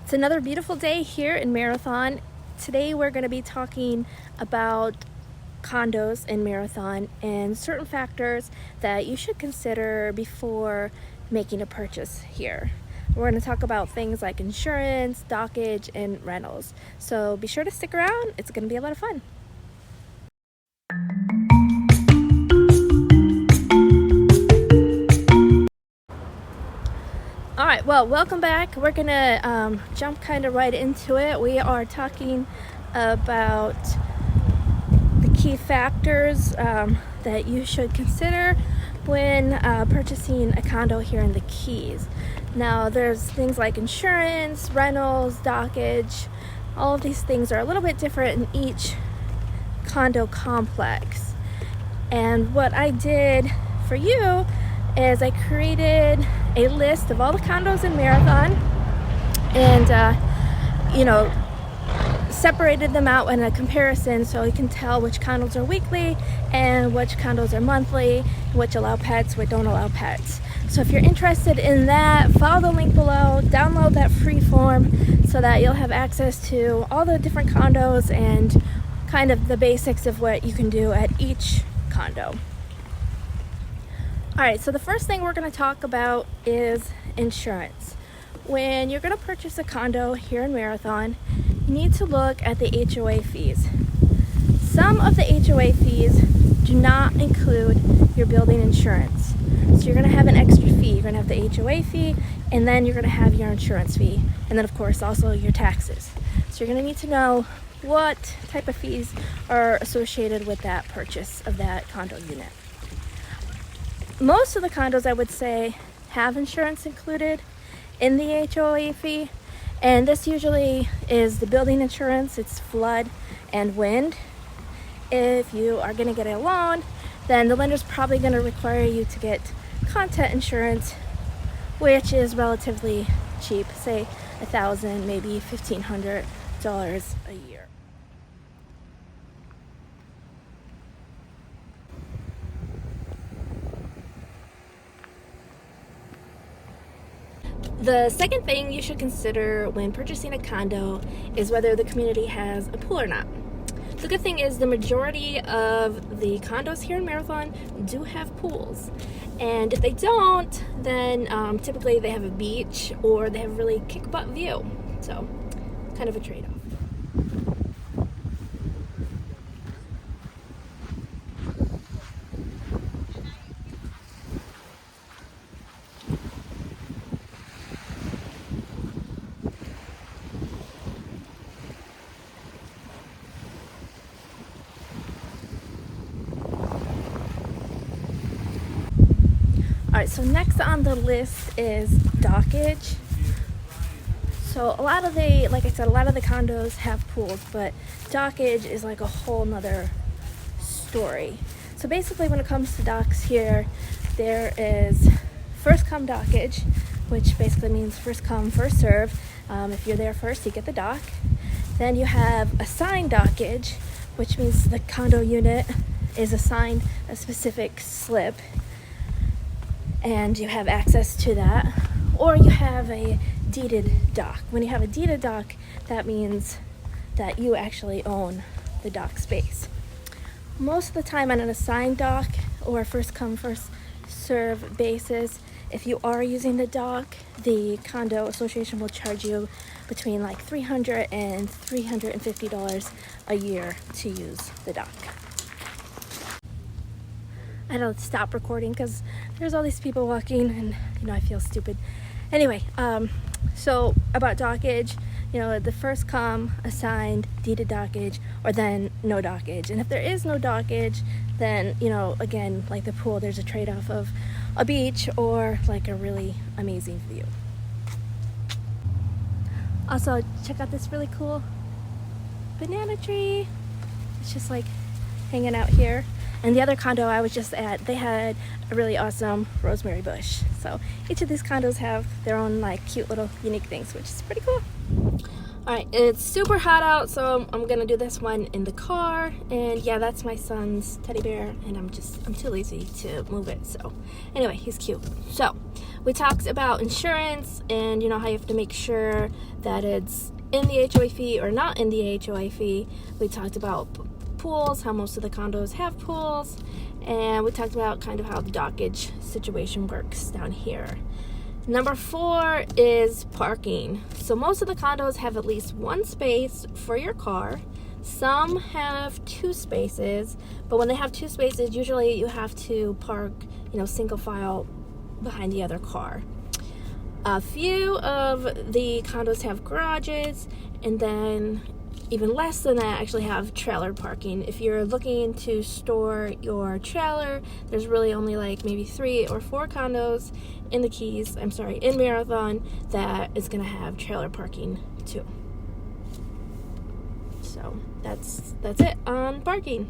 It's another beautiful day here in Marathon. Today we're going to be talking about condos in Marathon and certain factors that you should consider before making a purchase here. We're going to talk about things like insurance, dockage, and rentals. So be sure to stick around. It's going to be a lot of fun. Alright, well, welcome back. We're gonna jump kind of right into it. We are talking about the key factors that you should consider when purchasing a condo here in the Keys. Now, there's things like insurance, rentals, dockage. All of these things are a little bit different in each condo complex. And what I did for you is I created a list of all the condos in Marathon and separated them out in a comparison so you can tell which condos are weekly and which condos are monthly, which allow pets, which don't allow pets. So if you're interested in that, follow the link below, download that free form so that you'll have access to all the different condos and kind of the basics of what you can do at each condo. Alright, so the first thing we're going to talk about is insurance. When you're going to purchase a condo here in Marathon, you need to look at the HOA fees. Some of the HOA fees do not include your building insurance. So you're going to have an extra fee. You're going to have the HOA fee, and then you're going to have your insurance fee, and then of course also your taxes. So you're going to need to know what type of fees are associated with that purchase of that condo unit. Most of the condos, I would say, have insurance included in the HOA fee, and this usually is the building insurance. It's flood and wind. If you are going to get a loan, then the lender's probably going to require you to get content insurance, which is relatively cheap, say $1,000, maybe $1,500 a year. The second thing you should consider when purchasing a condo is whether the community has a pool or not. The good thing is the majority of the condos here in Marathon do have pools. And if they don't, then typically they have a beach or they have a really kick-butt view. So, kind of a trade-off. Alright, so next on the list is dockage. So a lot of the condos have pools, but dockage is like a whole nother story. So basically when it comes to docks here, there is first come dockage, which basically means first come, first serve. If you're there first, you get the dock. Then you have assigned dockage, which means the condo unit is assigned a specific slip and you have access to that. Or you have a deeded dock. When you have a deeded dock, that means that you actually own the dock space. Most of the time on an assigned dock or first come first serve basis, if you are using the dock, the condo association will charge you between like $300 and $350 a year to use the dock. I don't stop recording because there's all these people walking and I feel stupid. Anyway, so about dockage, the first come, assigned, deeded dockage, or then no dockage. And if there is no dockage, then, again, like the pool, there's a trade-off of a beach or like a really amazing view. Also, check out this really cool banana tree. It's just like hanging out here. And the other condo I was just at, they had a really awesome rosemary bush. So each of these condos have their own like cute little unique things, which is pretty cool. Alright, it's super hot out, so I'm gonna do this one in the car. And yeah, that's my son's teddy bear, and I'm too lazy to move it. So anyway, he's cute. So we talked about insurance and you know how you have to make sure that it's in the HOA fee or not in the HOA fee. We talked about pools, how most of the condos have pools, and we talked about kind of how the dockage situation works down here. Number 4 is parking. So most of the condos have at least one space for your car. Some have 2 spaces, but when they have 2 spaces, usually you have to park, you know, single file behind the other car. A few of the condos have garages, and then even less than that actually have trailer parking. If you're looking to store your trailer, there's really only like maybe 3 or 4 condos in the Keys, in Marathon, that is gonna have trailer parking too. So that's it on parking.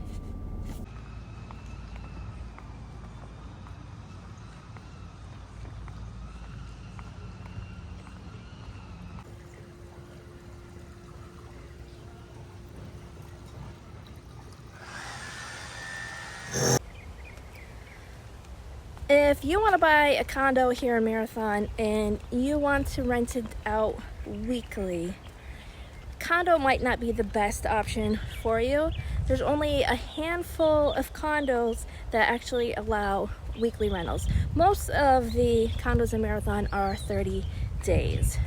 If you want to buy a condo here in Marathon and you want to rent it out weekly, condo might not be the best option for you. There's only a handful of condos that actually allow weekly rentals. Most of the condos in Marathon are 30 days.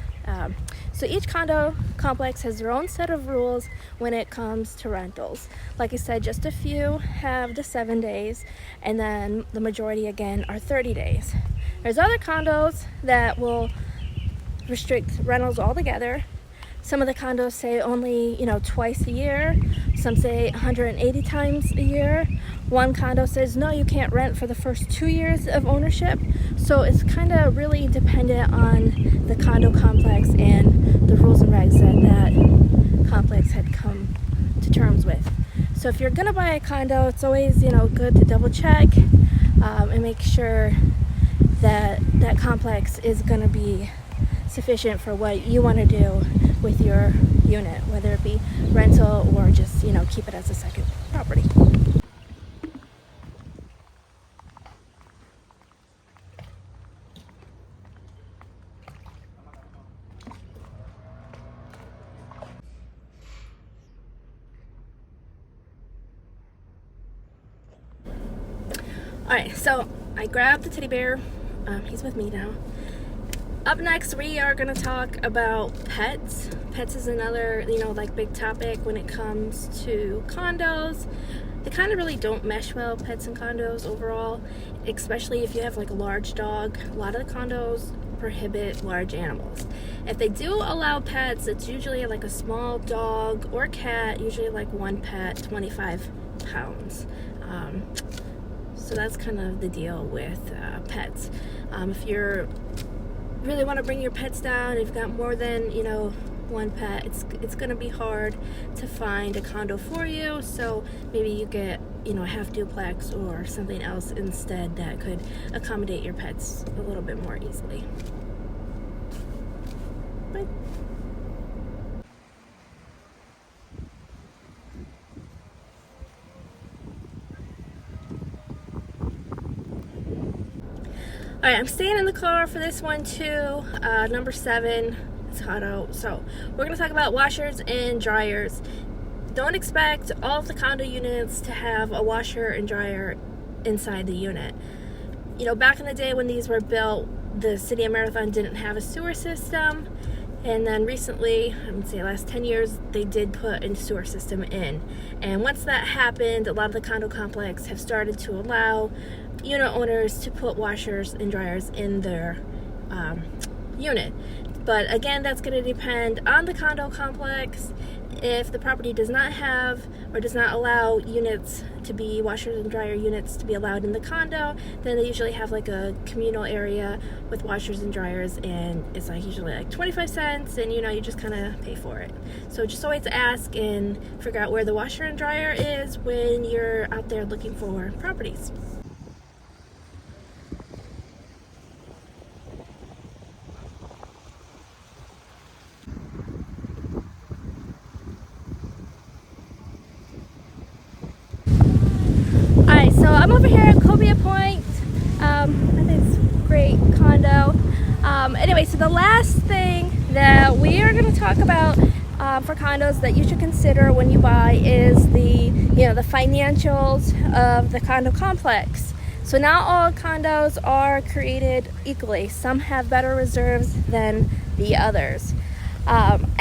So each condo complex has their own set of rules when it comes to rentals. Like I said, just a few have the 7 days, and then the majority again are 30 days. There's other condos that will restrict rentals altogether. Some of the condos say only, twice a year. Some say 180 times a year. One condo says, no, you can't rent for the first 2 years of ownership. So it's kind of really dependent on the condo complex and the rules and regs that complex had come to terms with. So if you're gonna buy a condo, it's always, good to double check and make sure that that complex is gonna be sufficient for what you want to do with your unit, whether it be rental or just, keep it as a second property. Alright, so I grabbed the teddy bear. He's with me now. Up next, we are going to talk about pets. Pets is another, big topic when it comes to condos. They kind of really don't mesh well, pets and condos overall, especially if you have like a large dog. A lot of the condos prohibit large animals. If they do allow pets, it's usually like a small dog or cat, usually like one pet, 25 pounds. So that's kind of the deal with pets. If you're really want to bring your pets down, you've got more than one pet, it's gonna be hard to find a condo for you. So maybe you get a half duplex or something else instead that could accommodate your pets a little bit more easily. But alright, I'm staying in the car for this one too. Number 7, it's hot out. So we're going to talk about washers and dryers. Don't expect all of the condo units to have a washer and dryer inside the unit. Back in the day when these were built, the city of Marathon didn't have a sewer system. And then recently, I would say last 10 years, they did put a sewer system in. And once that happened, a lot of the condo complex have started to allow unit owners to put washers and dryers in their unit. But again, that's going to depend on the condo complex. If the property does not have or does not allow units to be, washers and dryer units to be allowed in the condo, then they usually have like a communal area with washers and dryers, and it's like usually like 25 cents, and you know, you just kind of pay for it. So just always ask and figure out where the washer and dryer is when you're out there looking for properties. Alright, so I'm over here at Cobia Point. I think it's a great condo. Anyway, so the last thing that we are going to talk about for condos that you should consider when you buy is the financials of the condo complex. So not all condos are created equally. Some have better reserves than the others.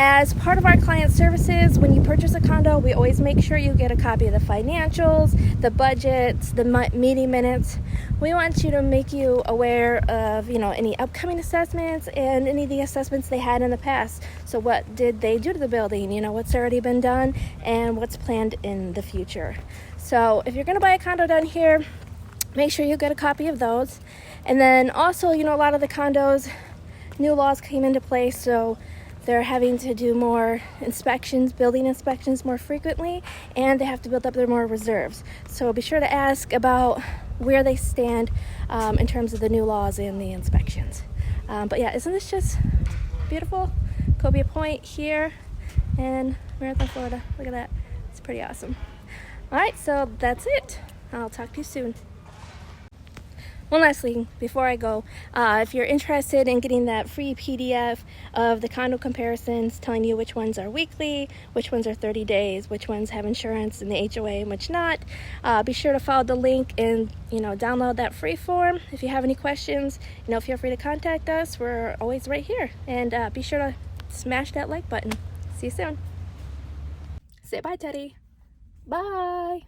As part of our client services, when you purchase a condo, we always make sure you get a copy of the financials, the budgets, the meeting minutes. We want you to make you aware of, any upcoming assessments and any of the assessments they had in the past. So what did they do to the building? What's already been done and what's planned in the future. So if you're going to buy a condo down here, make sure you get a copy of those. And then also, a lot of the condos, new laws came into place, so they're having to do more inspections, building inspections more frequently, and they have to build up their more reserves. So be sure to ask about where they stand in terms of the new laws and the inspections. But yeah, isn't this just beautiful? Cobia Point here in Marathon, Florida. Look at that. It's pretty awesome. All right, so that's it. I'll talk to you soon. One last thing before I go, if you're interested in getting that free PDF of the condo comparisons telling you which ones are weekly, which ones are 30 days, which ones have insurance and the HOA and which not, be sure to follow the link and download that free form. If you have any questions, feel free to contact us. We're always right here. And be sure to smash that like button. See you soon. Say bye, Teddy. Bye.